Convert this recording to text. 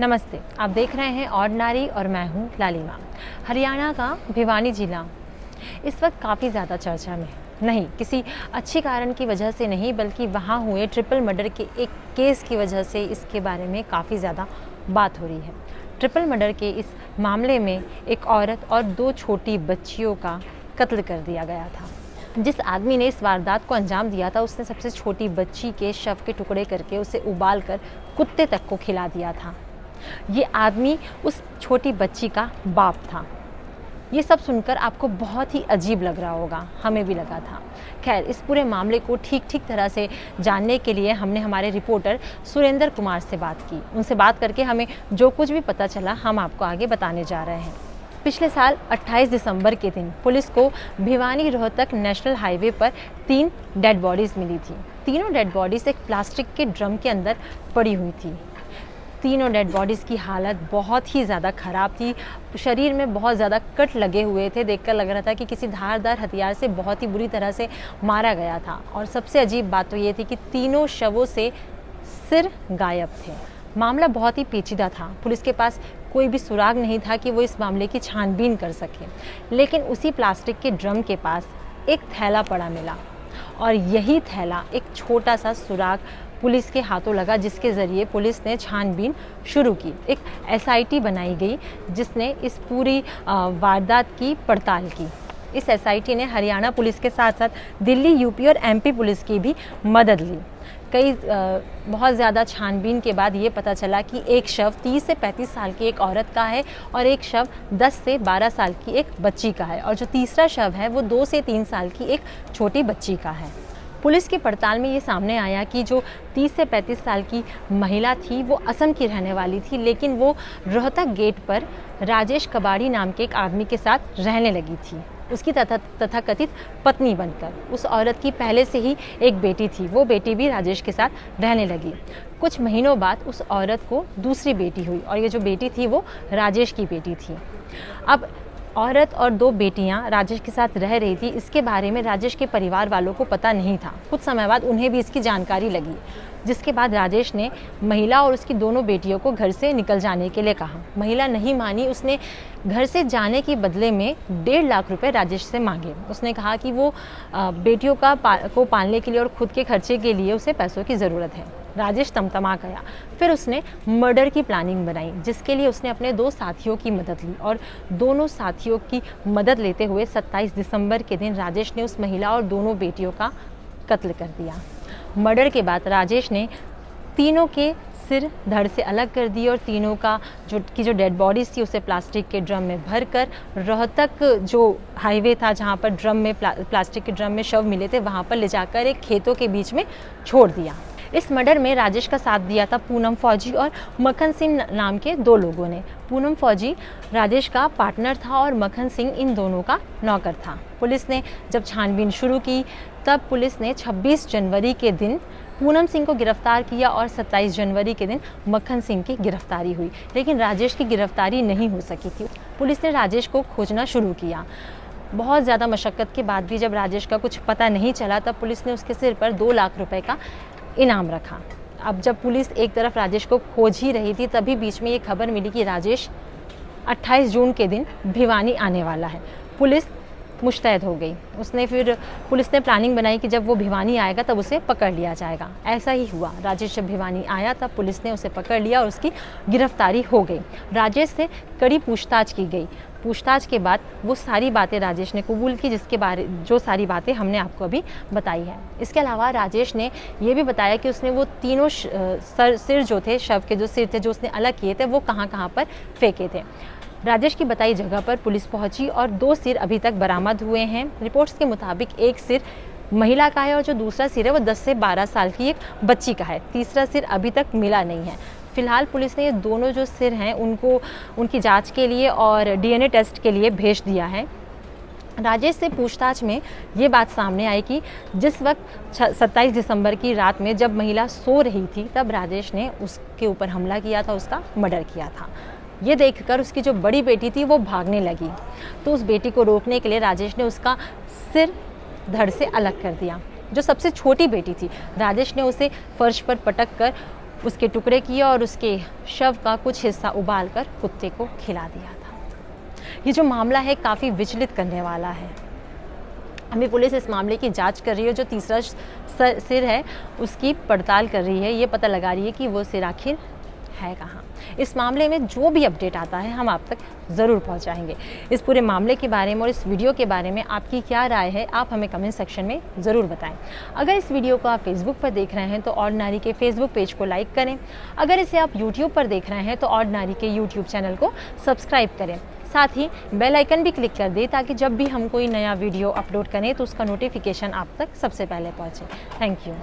नमस्ते, आप देख रहे हैं ऑर्डिनरी और मैं हूं लालिमा। हरियाणा का भिवानी जिला इस वक्त काफ़ी ज़्यादा चर्चा में है। नहीं, किसी अच्छी कारण की वजह से नहीं, बल्कि वहां हुए ट्रिपल मर्डर के एक केस की वजह से इसके बारे में काफ़ी ज़्यादा बात हो रही है। ट्रिपल मर्डर के इस मामले में एक औरत और 2 छोटी बच्चियों का कत्ल कर दिया गया था। जिस आदमी ने इस वारदात को अंजाम दिया था, उसने सबसे छोटी बच्ची के शव के टुकड़े करके उसे उबाल कर कुत्ते तक को खिला दिया था। ये आदमी उस छोटी बच्ची का बाप था। ये सब सुनकर आपको बहुत ही अजीब लग रहा होगा, हमें भी लगा था। खैर, इस पूरे मामले को ठीक तरह से जानने के लिए हमने हमारे रिपोर्टर सुरेंद्र कुमार से बात की। उनसे बात करके हमें जो कुछ भी पता चला हम आपको आगे बताने जा रहे हैं। पिछले साल 28 दिसंबर के दिन पुलिस को भिवानी रोहतक नेशनल हाईवे पर 3 डेड बॉडीज़ मिली थी। तीनों डेड बॉडीज़ एक प्लास्टिक के ड्रम के अंदर पड़ी हुई थी। तीनों डेड बॉडीज़ की हालत बहुत ही ज़्यादा ख़राब थी। शरीर में बहुत ज़्यादा कट लगे हुए थे। देखकर लग रहा था कि किसी धारदार हथियार से बहुत ही बुरी तरह से मारा गया था। और सबसे अजीब बात तो ये थी कि तीनों शवों से सिर गायब थे। मामला बहुत ही पेचीदा था। पुलिस के पास कोई भी सुराग नहीं था कि वो इस मामले की छानबीन कर सके। लेकिन उसी प्लास्टिक के ड्रम के पास एक थैला पड़ा मिला, और यही थैला एक छोटा सा सुराग पुलिस के हाथों लगा, जिसके ज़रिए पुलिस ने छानबीन शुरू की। एक SIT बनाई गई जिसने इस पूरी वारदात की पड़ताल की। इस SIT ने हरियाणा पुलिस के साथ साथ दिल्ली, UP और MP पुलिस की भी मदद ली। बहुत ज़्यादा छानबीन के बाद ये पता चला कि एक शव 30 से 35 साल की एक औरत का है और एक शव 10 से 12 साल की एक बच्ची का है, और जो तीसरा शव है वो 2 से 3 साल की एक छोटी बच्ची का है। पुलिस की पड़ताल में ये सामने आया कि जो 30 से 35 साल की महिला थी वो असम की रहने वाली थी, लेकिन वो रोहतक गेट पर राजेश कबाड़ी नाम के एक आदमी के साथ रहने लगी थी, उसकी तथाकथित पत्नी बनकर। उस औरत की पहले से ही एक बेटी थी, वो बेटी भी राजेश के साथ रहने लगी। कुछ महीनों बाद उस औरत को दूसरी बेटी हुई, और ये जो बेटी थी वो राजेश की बेटी थी। अब औरत और 2 बेटियां राजेश के साथ रह रही थी। इसके बारे में राजेश के परिवार वालों को पता नहीं था। कुछ समय बाद उन्हें भी इसकी जानकारी लगी, जिसके बाद राजेश ने महिला और उसकी दोनों बेटियों को घर से निकल जाने के लिए कहा। महिला नहीं मानी। उसने घर से जाने के बदले में 1.5 लाख रुपए राजेश से मांगे। उसने कहा कि वो बेटियों को पालने के लिए और खुद के खर्चे के लिए उसे पैसों की ज़रूरत है। राजेश तमतमा गया। फिर उसने मर्डर की प्लानिंग बनाई, जिसके लिए उसने अपने 2 साथियों की मदद ली, और दोनों साथियों की मदद लेते हुए 27 दिसंबर के दिन राजेश ने उस महिला और दोनों बेटियों का कत्ल कर दिया। मर्डर के बाद राजेश ने तीनों के सिर धड़ से अलग कर दिए, और तीनों का जो डेड बॉडीज़ थी उसे प्लास्टिक के ड्रम में भरकर रोहतक जो हाईवे था जहाँ पर प्लास्टिक के ड्रम में शव मिले थे, वहाँ पर ले जाकर एक खेतों के बीच में छोड़ दिया। इस मर्डर में राजेश का साथ दिया था पूनम फौजी और मक्खन सिंह नाम के 2 लोगों ने। पूनम फौजी राजेश का पार्टनर था और मक्खन सिंह इन दोनों का नौकर था। पुलिस ने जब छानबीन शुरू की, तब पुलिस ने 26 जनवरी के दिन पूनम सिंह को गिरफ्तार किया और 27 जनवरी के दिन मक्खन सिंह की गिरफ्तारी हुई। लेकिन राजेश की गिरफ्तारी नहीं हो सकी थी। पुलिस ने राजेश को खोजना शुरू किया। बहुत ज़्यादा मशक्क़त के बाद भी जब राजेश का कुछ पता नहीं चला, तब पुलिस ने उसके सिर पर 2 लाख रुपए का इनाम रखा। अब जब पुलिस एक तरफ राजेश को खोज ही रही थी, तभी बीच में ये खबर मिली कि राजेश 28 जून के दिन भिवानी आने वाला है। पुलिस मुस्तैद हो गई। पुलिस ने प्लानिंग बनाई कि जब वो भिवानी आएगा तब उसे पकड़ लिया जाएगा। ऐसा ही हुआ। राजेश जब भिवानी आया तब पुलिस ने उसे पकड़ लिया और उसकी गिरफ्तारी हो गई। राजेश से कड़ी पूछताछ की गई। पूछताछ के बाद वो सारी बातें राजेश ने कबूल की, जो सारी बातें हमने आपको अभी बताई है। इसके अलावा राजेश ने ये भी बताया कि उसने वो तीनों सिर जो थे, शव के जो सिर थे जो उसने अलग किए थे, वो कहाँ पर फेंके थे। राजेश की बताई जगह पर पुलिस पहुंची और 2 सिर अभी तक बरामद हुए हैं। रिपोर्ट्स के मुताबिक एक सिर महिला का है और जो दूसरा सिर है वो 10 से 12 साल की एक बच्ची का है। तीसरा सिर अभी तक मिला नहीं है। फिलहाल पुलिस ने ये दोनों जो सिर हैं उनकी जांच के लिए और DNA टेस्ट के लिए भेज दिया है। राजेश से पूछताछ में ये बात सामने आई कि जिस वक्त 27 दिसंबर की रात में जब महिला सो रही थी, तब राजेश ने उसके ऊपर हमला किया था, उसका मर्डर किया था। ये देखकर उसकी जो बड़ी बेटी थी वो भागने लगी, तो उस बेटी को रोकने के लिए राजेश ने उसका सिर धड़ से अलग कर दिया। जो सबसे छोटी बेटी थी, राजेश ने उसे फर्श पर पटक कर उसके टुकड़े किए और उसके शव का कुछ हिस्सा उबालकर कुत्ते को खिला दिया था। ये जो मामला है काफ़ी विचलित करने वाला है। अभी पुलिस इस मामले की जांच कर रही है। जो तीसरा सिर है उसकी पड़ताल कर रही है, ये पता लगा रही है कि वो सिर आखिर है कहाँ। इस मामले में जो भी अपडेट आता है हम आप तक ज़रूर पहुंचाएंगे। इस पूरे मामले के बारे में और इस वीडियो के बारे में आपकी क्या राय है, आप हमें कमेंट सेक्शन में ज़रूर बताएं। अगर इस वीडियो को आप फेसबुक पर देख रहे हैं तो ऑर्डिनरी के फेसबुक पेज को लाइक करें। अगर इसे आप यूट्यूब पर देख रहे हैं तो ऑर्डिनरी के यूट्यूब चैनल को सब्सक्राइब करें। साथ ही बेल आइकन भी क्लिक कर दें ताकि जब भी हम कोई नया वीडियो अपलोड करें तो उसका नोटिफिकेशन आप तक सबसे पहले पहुँचे। Thank you.